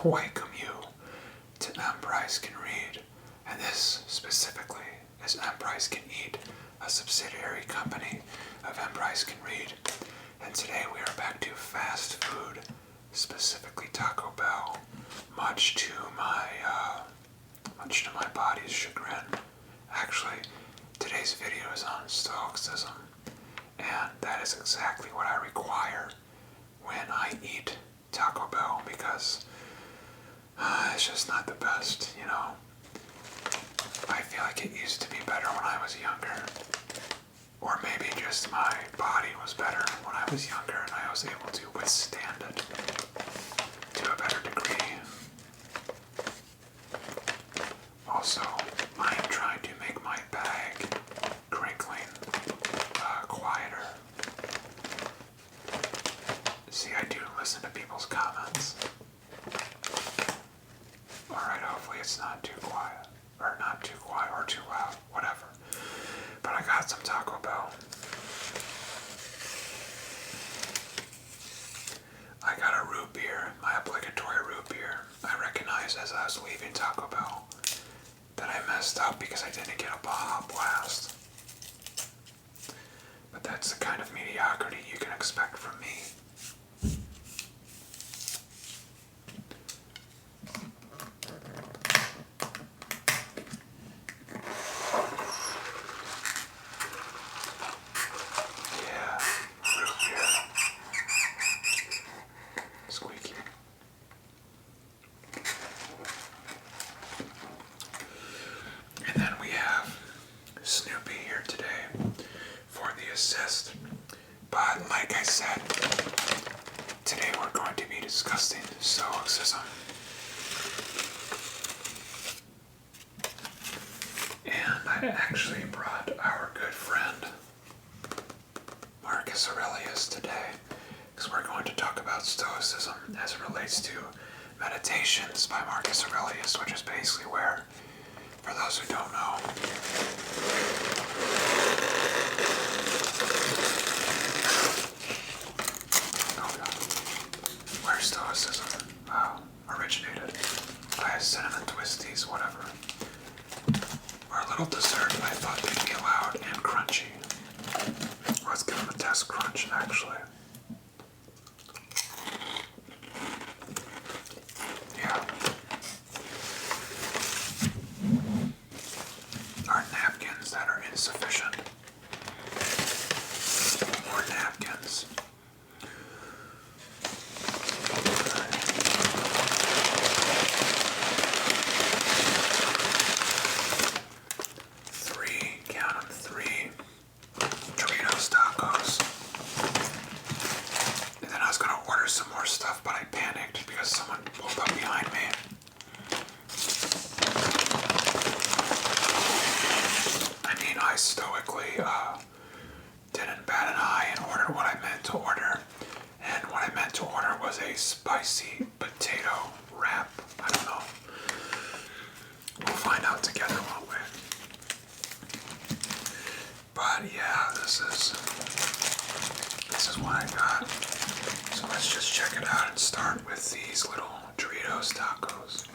to welcome you to Emprise Can Read, and this specifically is Emprise Can Eat, a subsidiary company of Emprise Can Read. And today we are back to fast food, specifically Taco Bell, much to my body's chagrin. Actually, today's video is on Stoicism, and that is exactly what I require when I eat Taco Bell, because it's just not the best, you know. I feel like it used to be better when I was younger, or maybe just my body was better when I was younger and I was able to withstand it to a better degree. Also, I am trying to make my bag crinkling quieter. See, I do listen to people's comments. Alright, hopefully it's not too quiet, or not too quiet, or too loud, whatever. But I got some Taco Bell. I got a root beer, my obligatory root beer. I recognized as I was leaving Taco Bell that I messed up because I didn't get a Baja Blast. But that's the kind of mediocrity you can expect from me. But like I said, today we're going to be discussing Stoicism. And I actually brought our good friend Marcus Aurelius today, because we're going to talk about Stoicism as it relates to Meditations by Marcus Aurelius, which is basically where, for those who don't know, Stoicism originated by cinnamon twisties, whatever. Or a little dessert I thought they'd be loud and crunchy. Let's give them a test crunch, actually. Yeah. Are napkins that are insufficient. More napkins. Stoically didn't bat an eye and ordered what I meant to order, and what I meant to order was a spicy potato wrap. I don't know. We'll find out together, won't we? But yeah, this is what I got. So let's just check it out and start with these little Doritos tacos.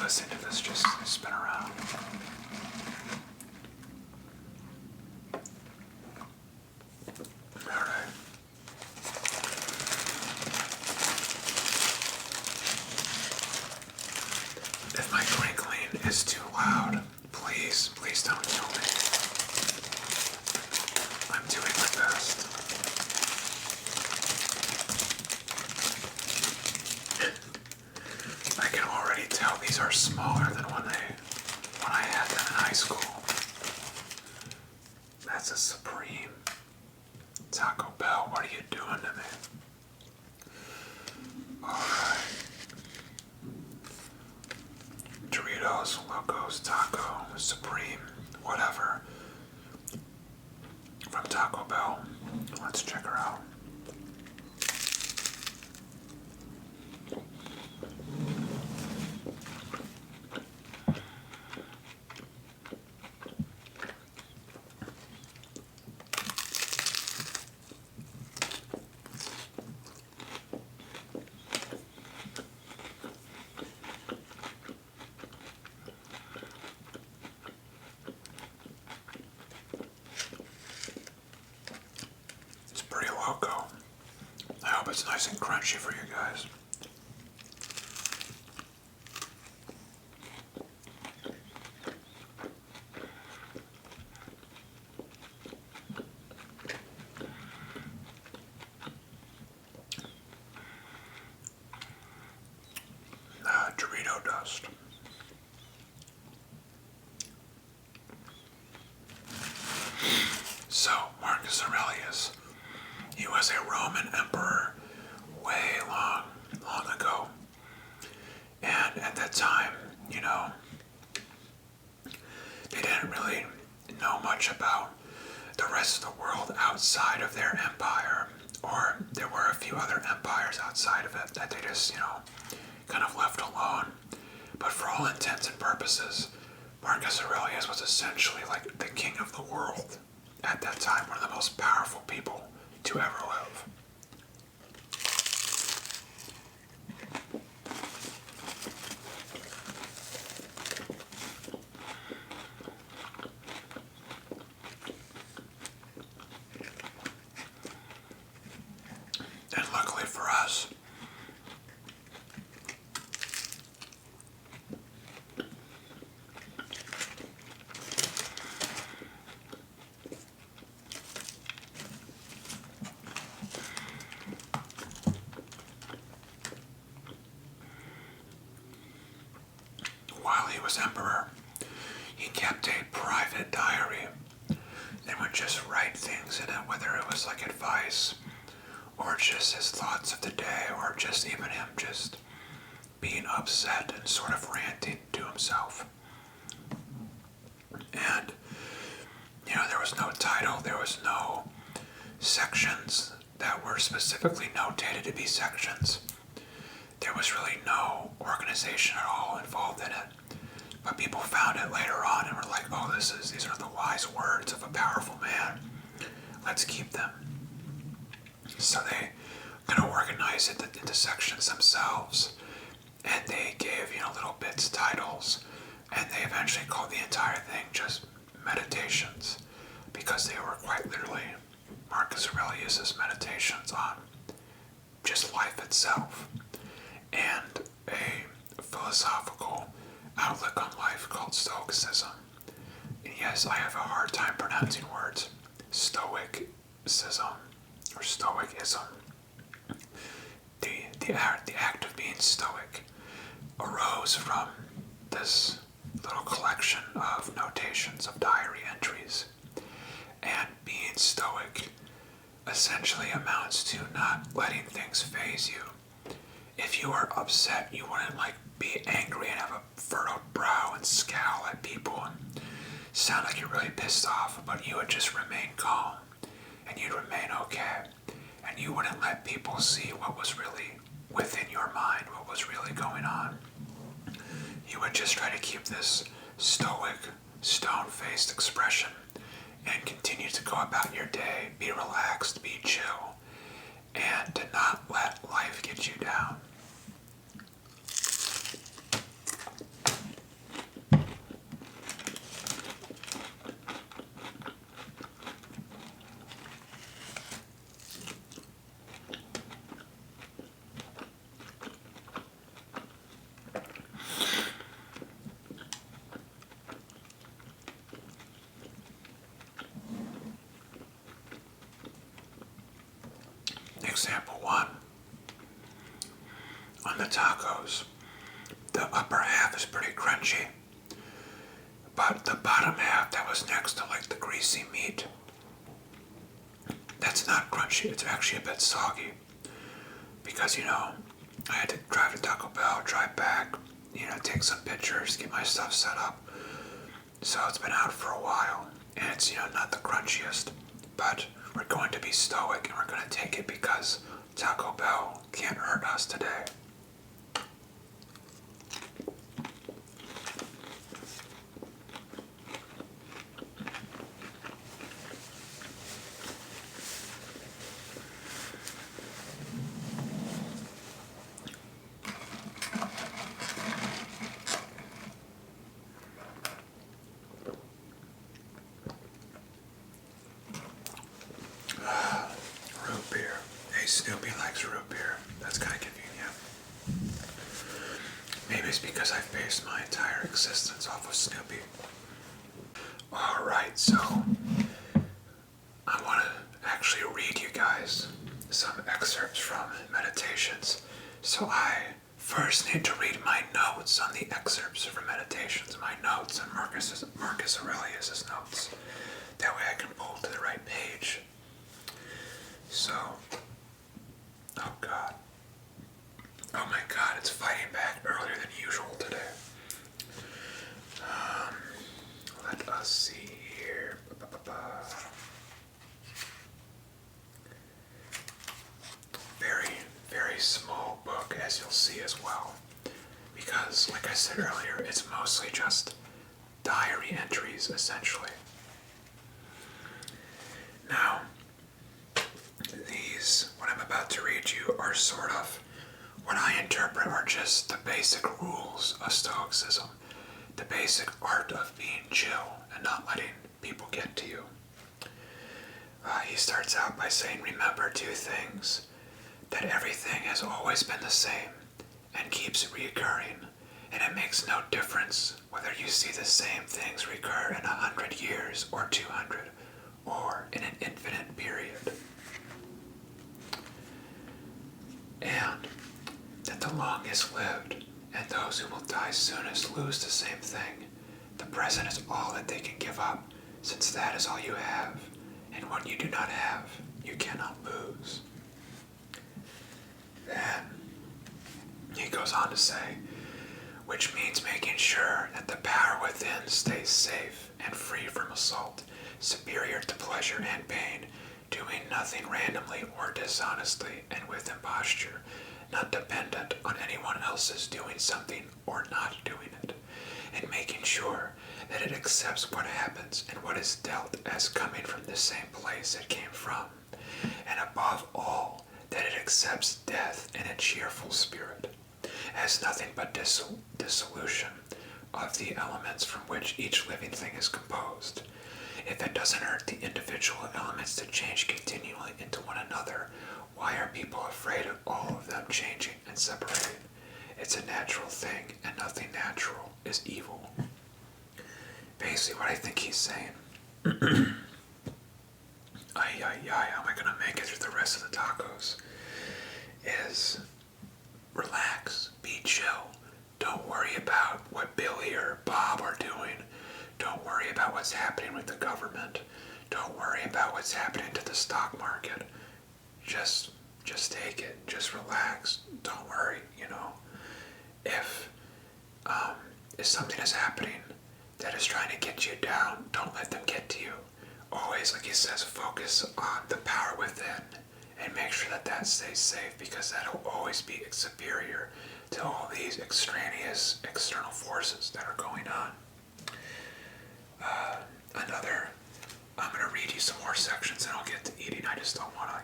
Listen to this just spin around. Alright. If my crinkling is too loud, please don't kill me. I'm doing my best. I can already tell these are smaller than when I had them in high school. That's a supreme. Taco Bell, what are you doing to me? Alright. Doritos, Locos, Taco, Supreme, whatever. From Taco Bell. Let's check her out. it's nice and crunchy for you guys. Dorito dust. So, Marcus Aurelius, he was a Roman emperor way long ago. And at that time, they didn't really know much about the rest of the world outside of their empire, or there were a few other empires outside of it that they just, kind of left alone. But for all intents and purposes, Marcus Aurelius was essentially like the king of the world at that time, one of the most powerful people to ever live. And luckily for us, while he was emperor, he kept a private diary and would just write things in it, whether it was like advice or just his thoughts of the day, or just even him just being upset and sort of ranting to himself. And, there was no title, there was no sections that were specifically notated to be sections. There was really no organization at all involved in it. But people found it later on and were like, oh, these are the wise words of a powerful man. Let's keep them. So they kind of organized it into sections themselves, and they gave, little bits titles, and they eventually called the entire thing just meditations, because they were quite literally Marcus Aurelius's meditations on just life itself, and a philosophical outlook on life called Stoicism. And yes, I have a hard time pronouncing words. Stoicism, or Stoicism. The act of being stoic arose from this little collection of notations of diary entries. And being stoic essentially amounts to not letting things faze you. If you were upset, you wouldn't be angry and have a furrowed brow and scowl at people and sound like you're really pissed off, but you would just remain calm and you'd remain okay. And you wouldn't let people see what was really within your mind, what was really going on. You would just try to keep this stoic, stone-faced expression and continue to go about your day, be relaxed, be chill, and to not let life get you down. Example 1. On the tacos, the upper half is pretty crunchy, but the bottom half that was next to the greasy meat, that's not crunchy, it's actually a bit soggy. Because, I had to drive to Taco Bell, drive back, take some pictures, get my stuff set up. So it's been out for a while, and it's, not the crunchiest, but we're going to be stoic and we're going to take it because Taco Bell can't hurt us today. Root beer. Hey, Snoopy likes root beer. here. That's kind of convenient. Maybe it's because I've based my entire existence off of Snoopy. Alright, so I want to actually read you guys some excerpts from meditations. So I first need to read my notes on the excerpts from meditations, my notes and Marcus Aurelius' notes. That way I can pull to the right page. So, oh God. Oh my God, it's fighting back earlier than usual today. Let us see here. Very, very small book, as you'll see as well. Because, like I said earlier, it's mostly just diary entries, essentially. Now, these, what I'm about to read you, are sort of what I interpret are just the basic rules of Stoicism, the basic art of being chill and not letting people get to you. He starts out by saying, remember two things, that everything has always been the same and keeps reoccurring, and it makes no difference whether you see the same things recur in 100 years or 200, or in an infinite period. And that the longest lived and those who will die soonest lose the same thing. The present is all that they can give up, since that is all you have, and what you do not have, you cannot lose. Then he goes on to say, which means making sure that the power within stays safe and free from assault, superior to pleasure and pain, doing nothing randomly or dishonestly and with imposture, not dependent on anyone else's doing something or not doing it, and making sure that it accepts what happens and what is dealt as coming from the same place it came from, and above all, that it accepts death in a cheerful spirit, as nothing but dissolution of the elements from which each living thing is composed. If it doesn't hurt the individual elements to change continually into one another, why are people afraid of all of them changing and separating? It's a natural thing, and nothing natural is evil. Basically what I think he's saying, how am I going to make it through the rest of the tacos, is relax, be chill. Don't worry about what Billy or Bob are doing. Don't worry about what's happening with the government. Don't worry about what's happening to the stock market. Just take it. Just relax. Don't worry, If something is happening that is trying to get you down, don't let them get to you. Always, like he says, focus on the power within and make sure that stays safe, because that'll always be superior to all these extraneous external forces that are going on. I'm going to read you some more sections and I'll get to eating. I just don't want to,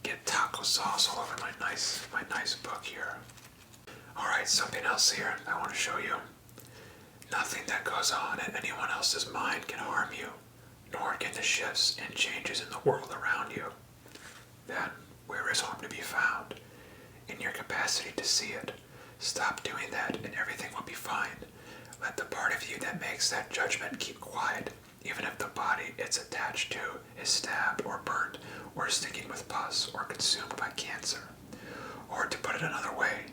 get taco sauce all over my nice book here. Alright, something else here I want to show you. Nothing that goes on in anyone else's mind can harm you, nor can the shifts and changes in the world around you. Then, where is harm to be found? In your capacity to see it. Stop doing that and everything will be fine. Let the part of you that makes that judgment keep quiet, even if the body it's attached to is stabbed or burnt or sticking with pus or consumed by cancer. Or to put it another way,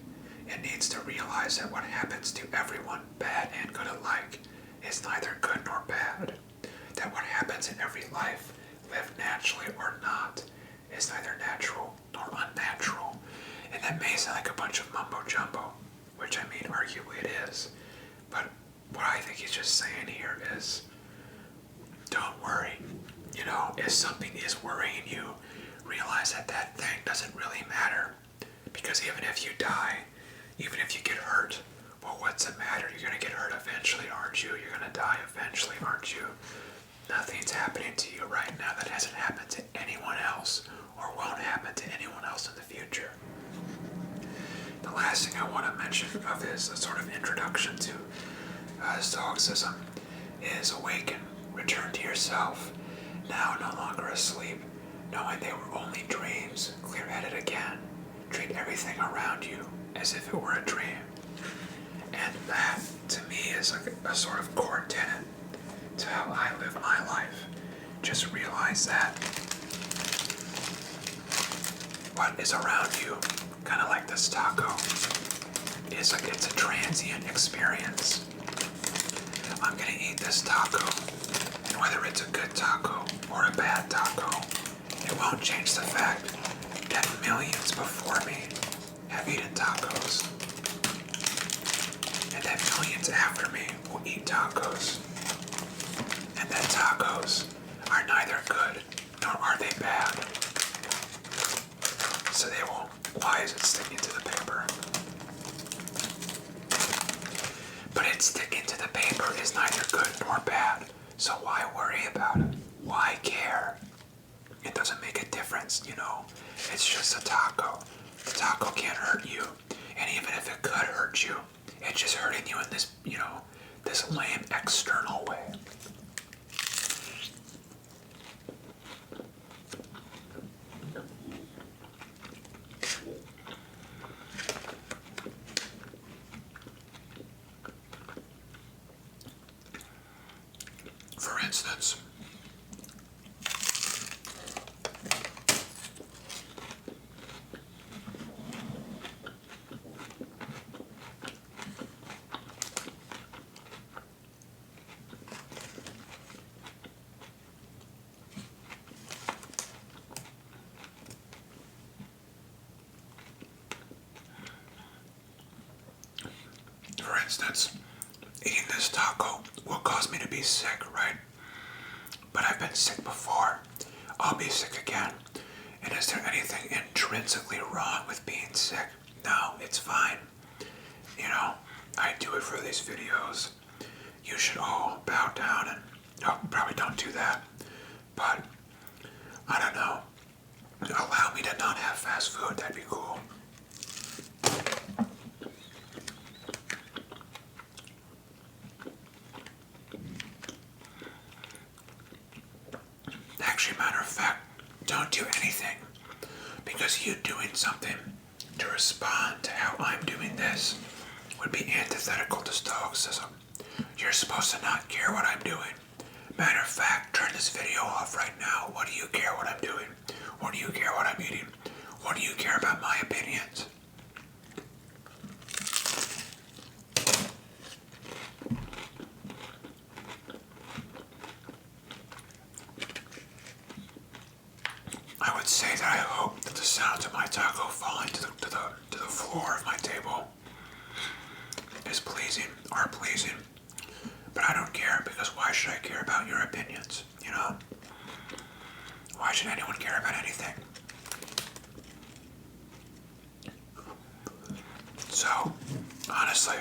it needs to realize that what happens to everyone, bad and good alike, is neither good nor bad. That what happens in every life, lived naturally or not, is neither natural nor unnatural. And that may sound like a bunch of mumbo jumbo, which I mean arguably it is. But what I think he's just saying here is, don't worry. If something is worrying you, realize that thing doesn't really matter. Because even if you die, even if you get hurt, well, what's it matter? You're going to get hurt eventually, aren't you? You're going to die eventually, aren't you? Nothing's happening to you right now that hasn't happened to anyone else or won't happen to anyone else in the future. The last thing I want to mention of his sort of introduction to Stoicism is awaken, return to yourself, now no longer asleep, knowing they were only dreams, clear-headed again. Treat everything around you as if it were a dream. And that, to me, is like a sort of core tenet to how I live my life. Just realize that what is around you, kind of like this taco, it's a transient experience. I'm gonna eat this taco, and whether it's a good taco or a bad taco, it won't change the fact that millions before me have eaten tacos, and that millions after me will eat tacos, and that tacos are neither good nor are they bad. So they will. Why is it sticking to the paper? But it sticking to the paper is neither good nor bad. So why worry about it? Why care? It doesn't make a difference, you know. It's just a taco. The taco can't hurt you. And even if it could hurt you, it's just hurting you in this, you know, this lame external way. For instance, eating this taco will cause me to be sick, right? But I've been sick before. I'll be sick again. And is there anything intrinsically wrong with being sick? No, it's fine. You know, I do it for these videos. You should all bow down and, oh, probably don't do that. But, I don't know. Allow me to not have fast food, that'd be cool. Actually, matter of fact, don't do anything, because you doing something to respond to how I'm doing this would be antithetical to Stoicism. You're supposed to not care what I'm doing. Matter of fact, turn this video off right now. What do you care what I'm doing? What do you care what I'm eating? What do you care about my opinions? I would say that I hope that the sounds of my taco falling to the floor of my table are pleasing. But I don't care, because why should I care about your opinions, you know? Why should anyone care about anything? So, honestly,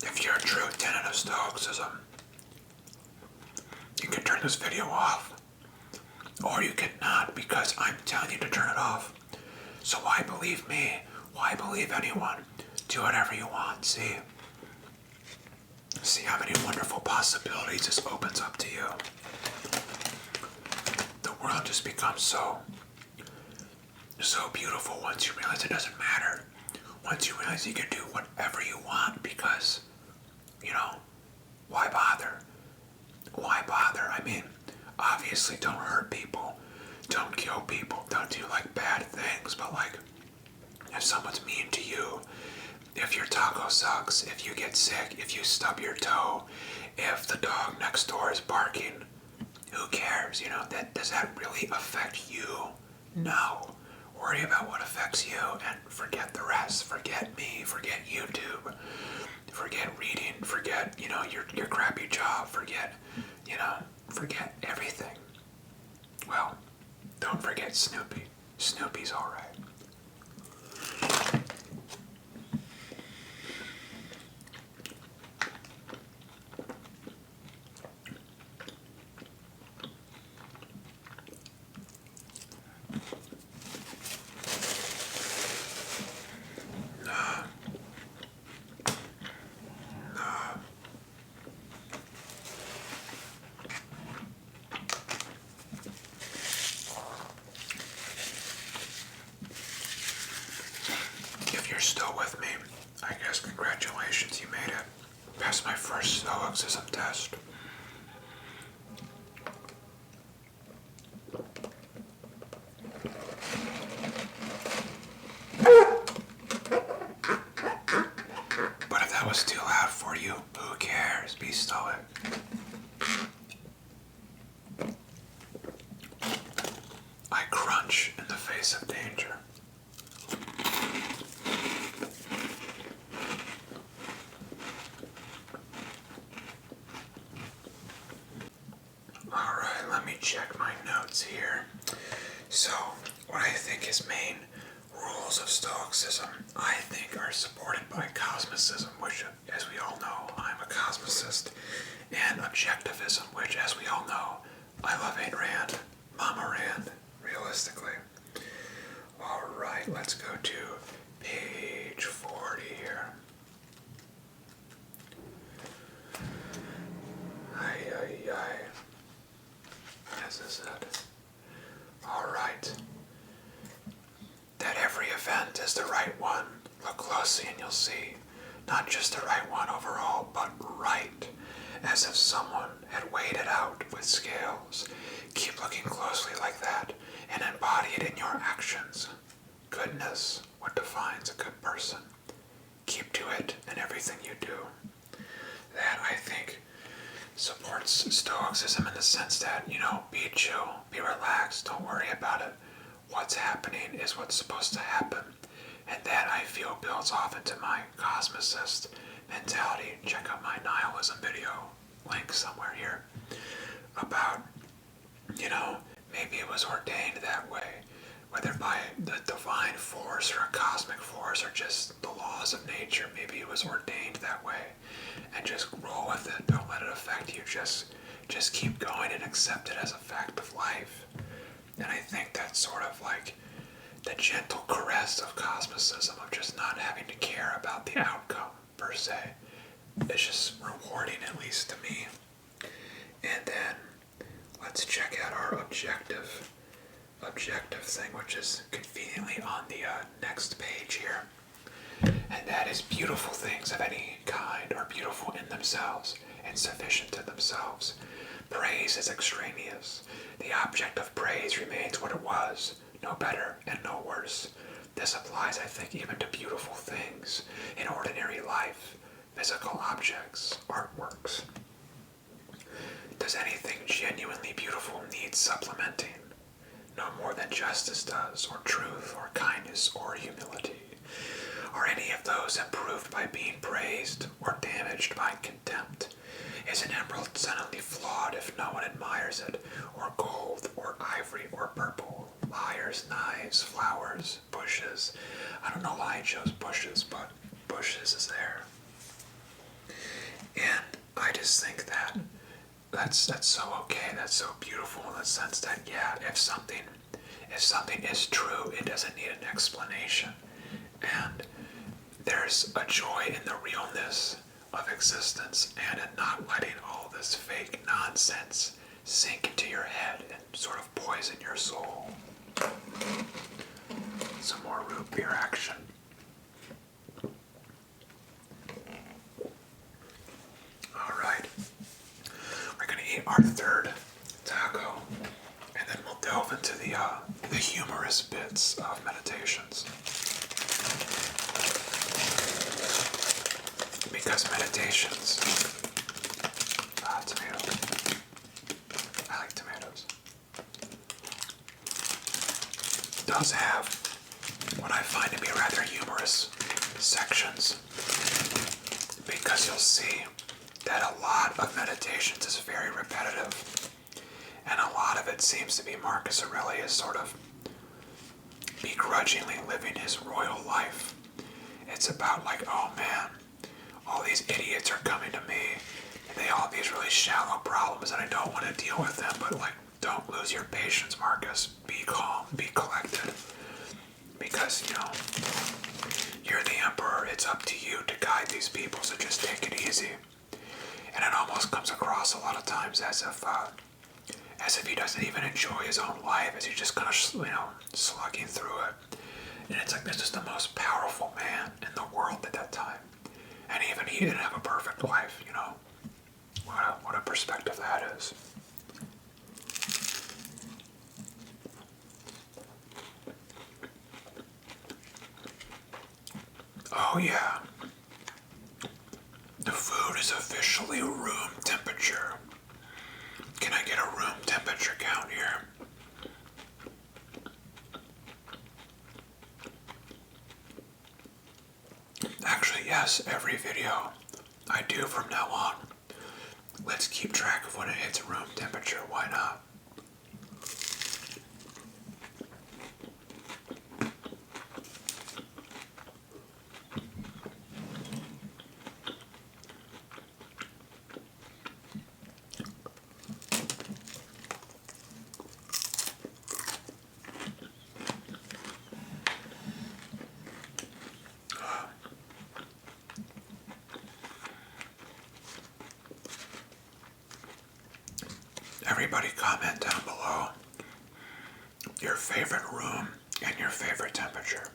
if you're a true tenet of Stoicism, you can turn this video off. Or you cannot, because I'm telling you to turn it off. So why believe me? Why believe anyone? Do whatever you want, see? See how many wonderful possibilities this opens up to you. The world just becomes so beautiful once you realize it doesn't matter. Once you realize you can do whatever you want, because, you know, why bother? Why bother? I mean, obviously don't hurt people, don't kill people, don't do like bad things, but like, if someone's mean to you, if your taco sucks, if you get sick, if you stub your toe, if the dog next door is barking, who cares, you know? Does that really affect you? No. Worry about what affects you and forget the rest. Forget me, forget YouTube, forget reading, forget, you know, your crappy job, forget, you know, forget everything. Well, don't forget Snoopy. Snoopy's alright. still with me, I guess congratulations, you made it. Passed my first Stoicism test. But if that was too loud for you, who cares? Be stoic. I crunch in the face of danger. Alright, let me check my notes here. So, what I think is main rules of Stoicism, I think are supported by Cosmicism, which, as we all know, I'm a cosmicist, and Objectivism, which, as we all know, I love Ayn Rand, Mama Rand, realistically. Alright, let's go to page 40 here. As I said. Alright. That every event is the right one. Look closely and you'll see. Not just the right one overall, but right. As if someone had weighed it out with scales. Keep looking closely like that and embody it in your actions. Goodness, what defines a good person? Keep to it in everything you do. That, I think, supports Stoicism in the sense that, be chill, be relaxed, don't worry about it. What's happening is what's supposed to happen. And that, I feel, builds off into my cosmicist mentality. Check out my nihilism video, link somewhere here, about, maybe it was ordained that way, whether by the divine force or a cosmic force or just the laws of nature. Maybe it was ordained that way, and just roll with it. Don't let it affect you. Just keep going and accept it as a fact of life. And I think that's sort of like the gentle caress of cosmicism, of just not having to care about the outcome per se. It's just rewarding, at least to me. And then let's check out our objective thing, which is conveniently on the next page here. And that is beautiful things of any kind are beautiful in themselves and sufficient in themselves. Praise is extraneous. The object of praise remains what it was, no better and no worse. This applies, I think, even to beautiful things in ordinary life, physical objects, artworks. Does anything genuinely beautiful need supplementing? No more than justice does, or truth, or kindness, or humility. Are any of those improved by being praised, or damaged by contempt? Is an emerald suddenly flawed if no one admires it, or gold, or ivory, or purple? Lyres, knives, flowers, bushes. I don't know why I chose bushes, but bushes is there. And I just think that that's so okay, that's so beautiful in the sense that, yeah, if something is true, it doesn't need an explanation. And there's a joy in the realness of existence and in not letting all this fake nonsense sink into your head and sort of poison your soul. Some more root beer action. Alright. We're going to eat our third taco, and then we'll delve into the humorous bits of meditations. Because meditations, tomatoes. I like tomatoes. Does have what I find to be rather humorous sections, because you'll see that a lot of meditations is very repetitive, and a lot of it seems to be Marcus Aurelius sort of begrudgingly living his royal life. It's about like, oh man, all these idiots are coming to me, and they all have these really shallow problems, and I don't want to deal with them, but like, don't lose your patience, Marcus. Be calm, be collected, because, you're the emperor. It's up to you to guide these people, so just take it easy. And it almost comes across a lot of times as if he doesn't even enjoy his own life, as he's just kind of, slugging through it. And it's like, this is the most powerful man in the world at that time. And even he didn't have a perfect life, you know. What a perspective that is. Oh yeah. The food is officially room temperature. Can I get a room temperature count here? Actually, yes, every video I do from now on. Let's keep track of when it hits room temperature, why not? Everybody comment down below your favorite room and your favorite temperature.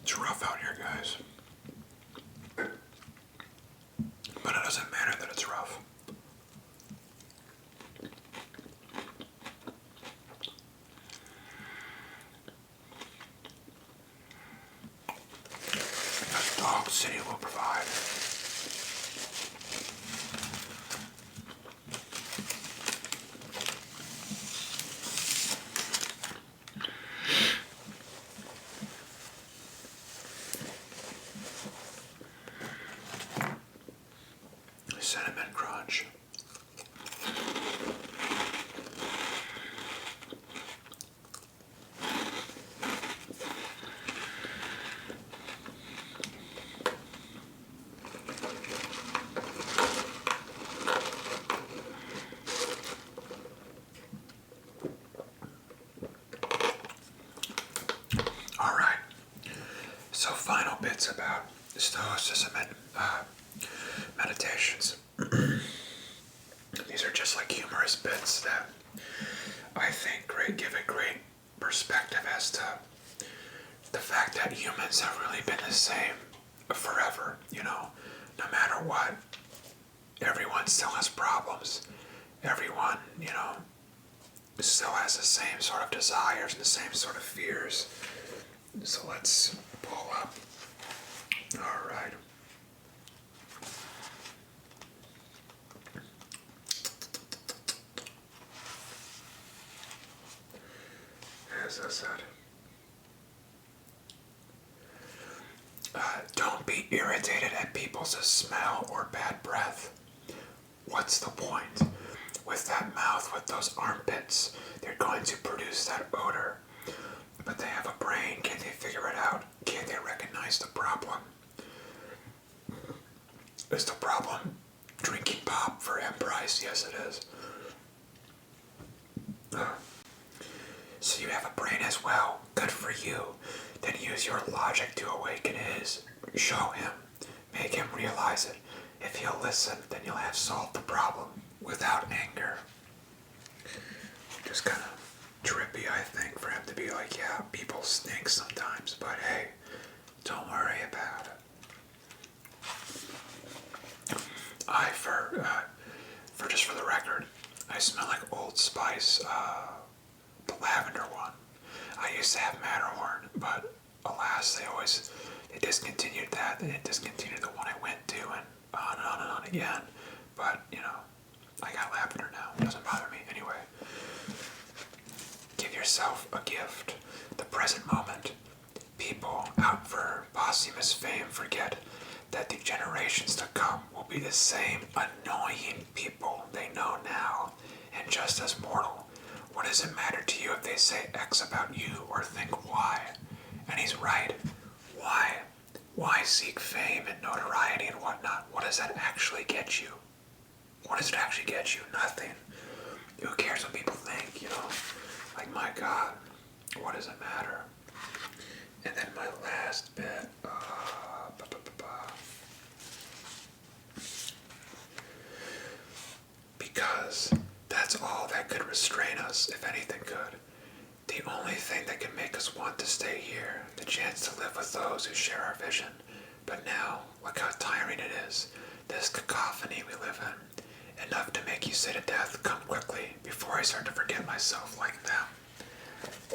It's rough out here, guys. But it doesn't matter that it's rough. A dog city will provide. Cinnamon crunch. All right. So final bits about Stoicism and meditations. These are just like humorous bits that I think give a great perspective as to the fact that humans have really been the same forever, you know, no matter what. Everyone still has problems. Everyone, you know, still has the same sort of desires and the same sort of fears. So let's pull up. All right. As I said, don't be irritated at people's smell or bad breath. What's the point? With that mouth, with those armpits, they're going to produce that odor. But they have a brain. Can't they figure it out? Can't they recognize the problem? Is the problem drinking pop for M. Price? Yes, it is. So you have a brain as well. Good for you. Then use your logic to awaken his. Show him. Make him realize it. If he'll listen, then you'll have solved the problem without anger. Just kind of trippy, I think, for him to be like, yeah, people stink sometimes, but hey, don't worry about it. For the record, I smell like Old Spice, the lavender one. I used to have Matterhorn, but alas, they discontinued that. They discontinued the one I went to, and on again. But, you know, I got lavender now. It doesn't bother me. Anyway, give yourself a gift. The present moment. people out for posthumous fame forget that the generations to come will be the same annoying people they know now, and just as mortal. What does it matter to you if they say X about you or think Y? And he's right. Why? Why seek fame and notoriety and whatnot? What does that actually get you? What does it actually get you? Nothing. Who cares what people think, you know? Like, my God, what does it matter? And then my last bit, because that's all that could restrain us, if anything could. The only thing that can make us want to stay here, the chance to live with those who share our vision. But now, look how tiring it is, this cacophony we live in. Enough to make you say to death, come quickly, before I start to forget myself like them.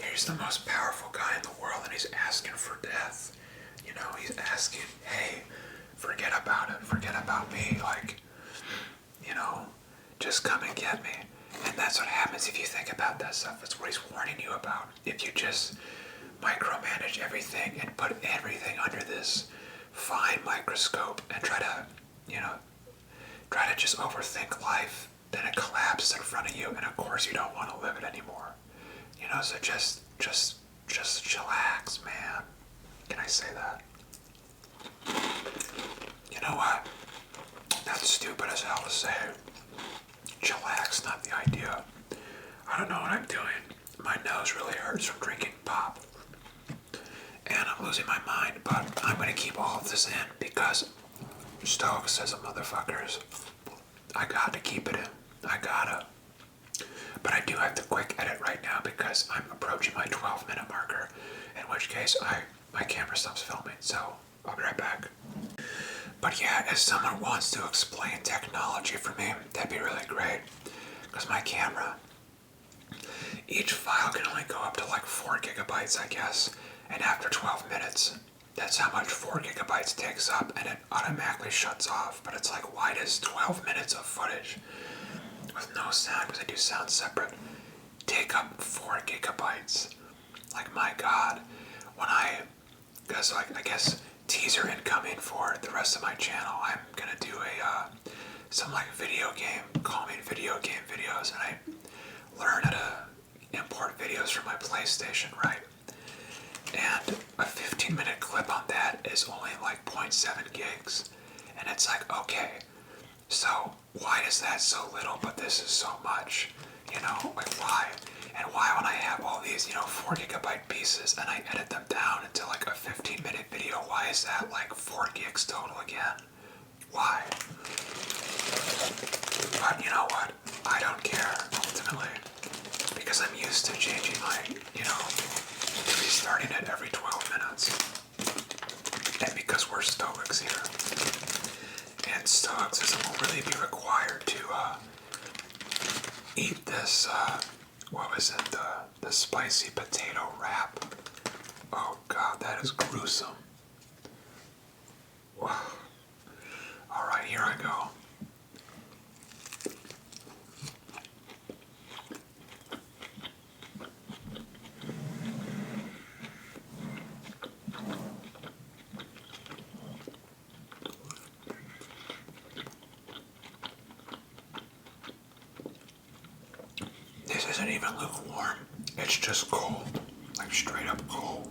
He's the most powerful guy in the world, and he's asking for death. You know, he's asking, hey, forget about it, forget about me, like, you know, just come and get me. And that's what happens if you think about that stuff. That's what he's warning you about. If you just micromanage everything and put everything under this fine microscope and try to, you know, try to just overthink life, then it collapses in front of you, and of course you don't want to live it anymore. You know, so just chillax, man. Can I say that? You know what? That's stupid as hell to say. Chillax, not the idea. I don't know what I'm doing. My nose really hurts from drinking pop. And I'm losing my mind, but I'm gonna keep all of this in because Stoicism, motherfuckers. I gotta keep it in. I gotta. But I do have to quick edit right now because I'm approaching my 12-minute marker, in which case my camera stops filming, so I'll be right back. But yeah, if someone wants to explain technology for me, that'd be really great. Because my camera, each file can only go up to like 4 gigabytes, I guess. And after 12 minutes, that's how much 4 gigabytes takes up, and it automatically shuts off. But it's like, why does 12 minutes of footage with no sound, because I do sound separate, take up 4 gigabytes? Like, my God. When because like, I guess teaser incoming for the rest of my channel, I'm gonna do some like video game, calming video game videos, and I learn how to import videos from my PlayStation, right? And a 15-minute clip on that is only like 0.7 gigs. And it's like, okay, so why is that so little, but this is so much? You know, like why? And why when I have all these, 4 gigabyte pieces and I edit them down into like a 15-minute video, why is that like 4 gigs total again? Why? But you know what? I don't care, ultimately. Because I'm used to changing my, restarting it every 12 minutes. And because we're Stoics here. And Stoicism will really be required to eat this, the spicy potato wrap. Oh God, that is gruesome. Wow. Alright, here I go. This isn't even lukewarm. It's just cold. Like straight up cold.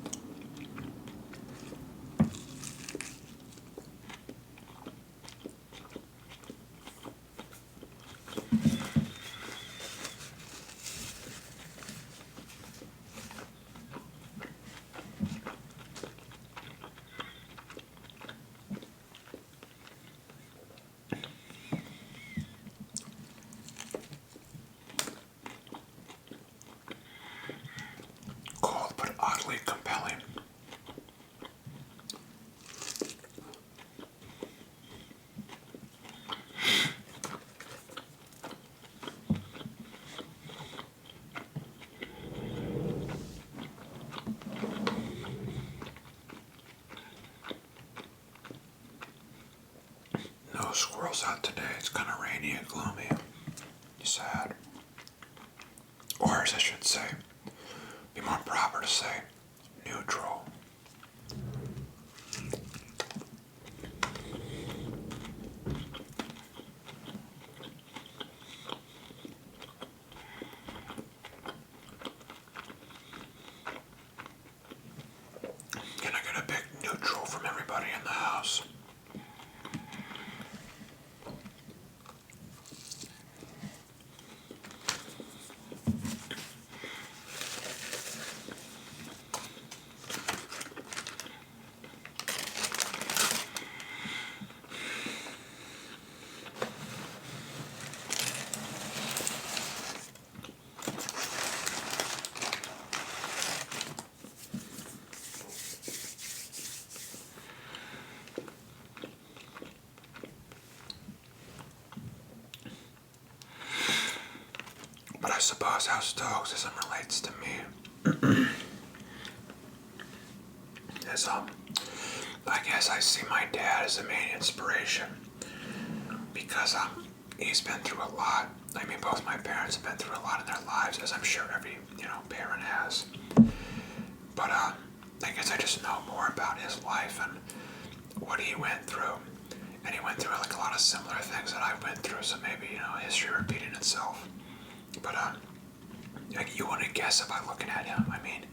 Cold but oddly compelling. No squirrels out today. It's kind of rainy and gloomy. Sad. Or as I should say, be more proper to say, neutral. suppose how Stoicism relates to me is, I guess I see my dad as the main inspiration because, he's been through a lot. I mean, both my parents have been through a lot in their lives, as I'm sure every, parent has. But, I guess I just know more about his life and what he went through. And he went through, like, a lot of similar things that I went through, so maybe, history repeating itself. But, like, you wouldn't guess it by looking at him. I mean,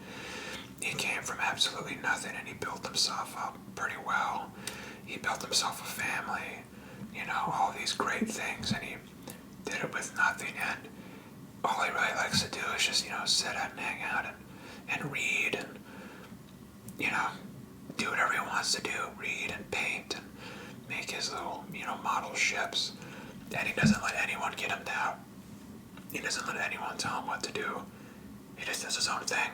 he came from absolutely nothing and he built himself up pretty well. He built himself a family, all these great things, and he did it with nothing. And all he really likes to do is just, sit out and hang out and read and, do whatever he wants to do, read and paint and make his little, model ships. And he doesn't let anyone get him down. He doesn't let anyone tell him what to do. He just does his own thing.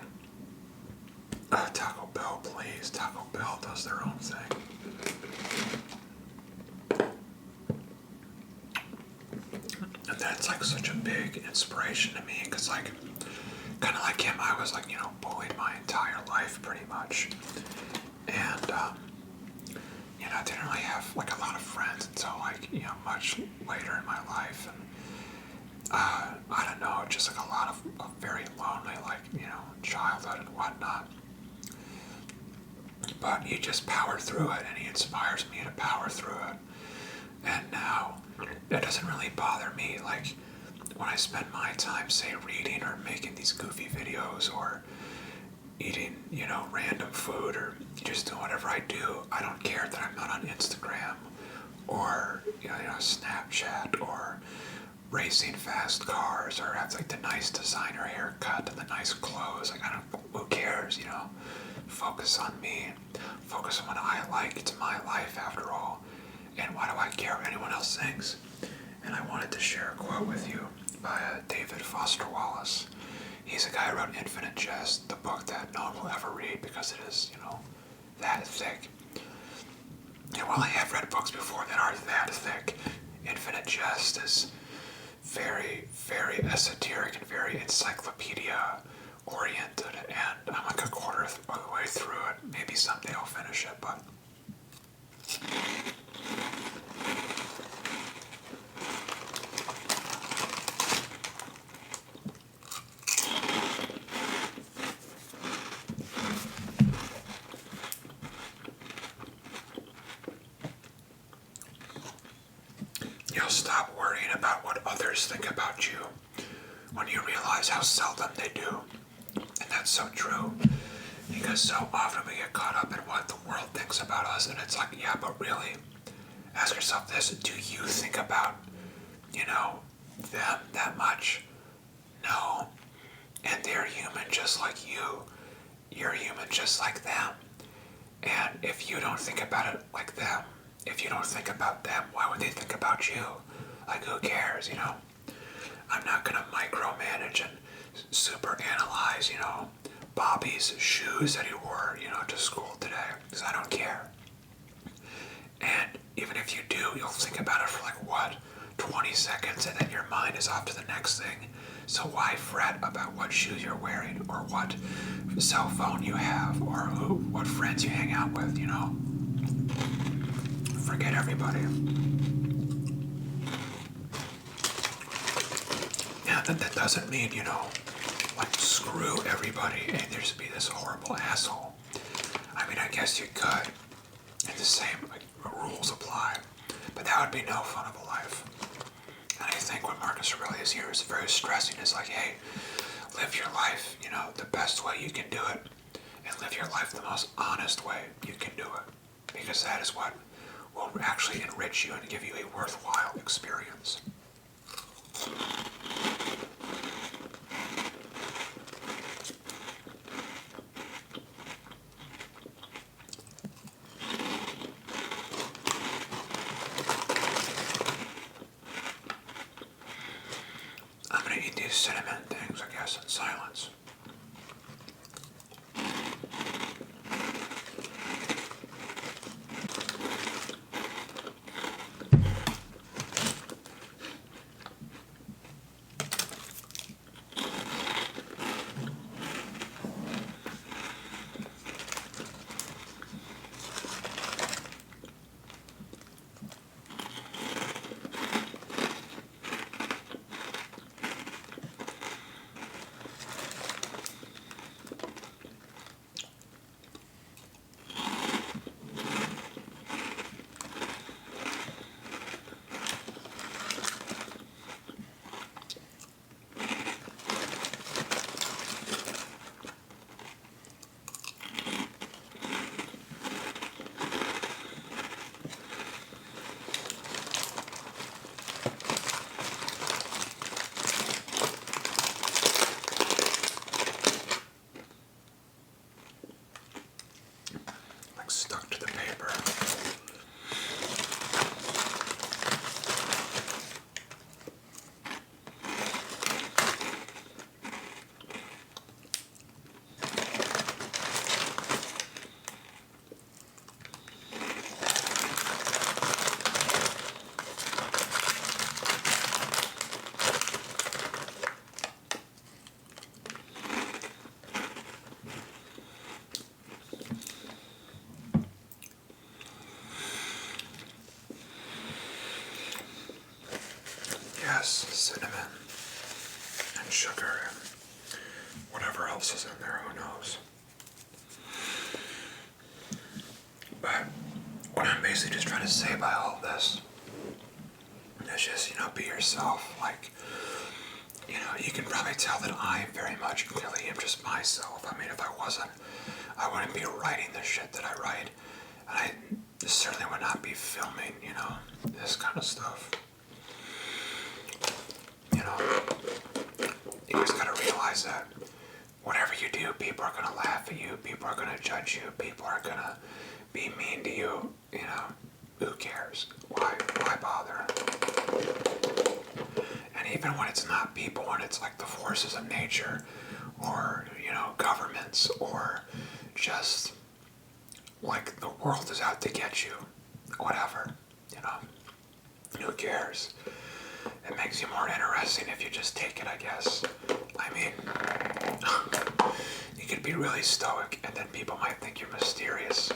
Taco Bell, please. Taco Bell does their own thing. And that's like such a big inspiration to me because, like, kind of like him, I was like, bullied my entire life pretty much. And, I didn't really have like a lot of friends until like, much later in my life. And, I don't know, just like a lot of very lonely, like, childhood and whatnot. But he just powered through it, and he inspires me to power through it. And now, it doesn't really bother me, like, when I spend my time, say, reading or making these goofy videos or eating, random food or just doing whatever I do. I don't care that I'm not on Instagram or, Snapchat or racing fast cars or have, like, the nice designer haircut and the nice clothes. Like, who cares, Focus on me. Focus on what I like. It's my life after all. And why do I care what anyone else thinks? And I wanted to share a quote with you by David Foster Wallace. He's a guy who wrote Infinite Jest, the book that no one will ever read because it is, that thick. And while I have read books before that are that thick, Infinite Jest is very, very esoteric and very encyclopedia oriented, and I'm like a quarter of the way through it. Maybe someday I'll finish it, but you'll stop worrying about what others think about you when you realize how seldom they do. And that's so true, because so often we get caught up in what the world thinks about us, and it's like, yeah, but really, ask yourself this: do you think about, them that much? No. And they're human just like you. You're human just like them. And if you don't think about it like them, if you don't think about them, why would they think about you? Like, who cares, I'm not gonna micromanage and super analyze, Bobby's shoes that he wore, to school today, because I don't care. And even if you do, you'll think about it for 20 seconds, and then your mind is off to the next thing. So why fret about what shoes you're wearing, or what cell phone you have, or what friends you hang out with, Forget everybody. Yeah, that doesn't mean, screw everybody and there's be this horrible asshole. I mean, I guess you could, and the same rules apply, but that would be no fun of a life. And I think what Marcus Aurelius here is very stressing is like, hey, live your life, the best way you can do it, and live your life the most honest way you can do it, because that is what will actually enrich you and give you a worthwhile experience. I'm gonna eat these cinnamon things, I guess, in silence. just cinnamon and sugar and whatever else is in there, who knows. But what I'm basically just trying to say by all this is just, be yourself. Like, you can probably tell that I very much clearly am just myself. I mean, if I wasn't, I wouldn't be writing the shit that I write. And I certainly would not be filming, this kind of stuff. You just gotta realize that whatever you do, people are gonna laugh at you, people are gonna judge you, people are gonna be mean to you, who cares? Why bother? And even when it's not people, when it's like the forces of nature, or, governments, or just like the world is out to get you, whatever, who cares? It makes you more interesting if you just take it, I guess. I mean, you could be really stoic and then people might think you're mysterious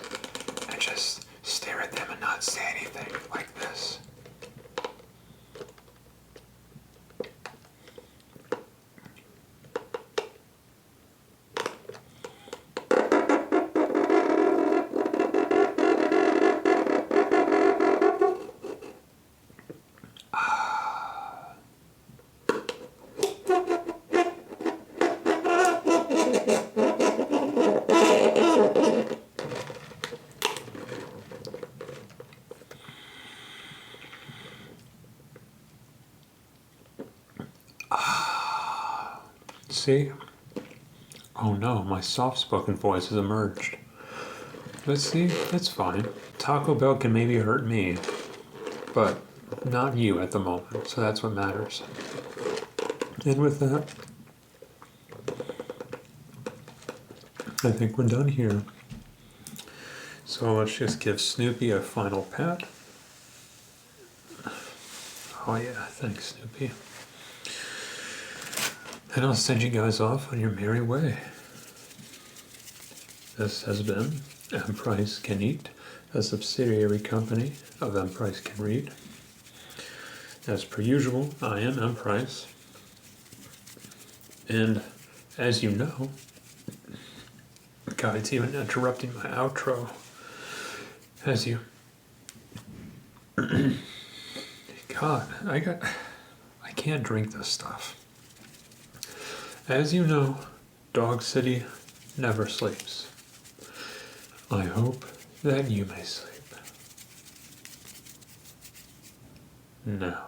and just stare at them and not say anything like this. See? Oh no, my soft-spoken voice has emerged. But see, that's fine. Taco Bell can maybe hurt me, but not you at the moment, so that's what matters. And with that, I think we're done here. So let's just give Snoopy a final pat. Oh yeah, thanks Snoopy. And I'll send you guys off on your merry way. This has been M. Price Can Eat, a subsidiary company of M. Price Can Read. As per usual, I am M. Price. And as you know, God, it's even interrupting my outro. As you... God, I can't drink this stuff. As you know, Dog City never sleeps. I hope that you may sleep. Now.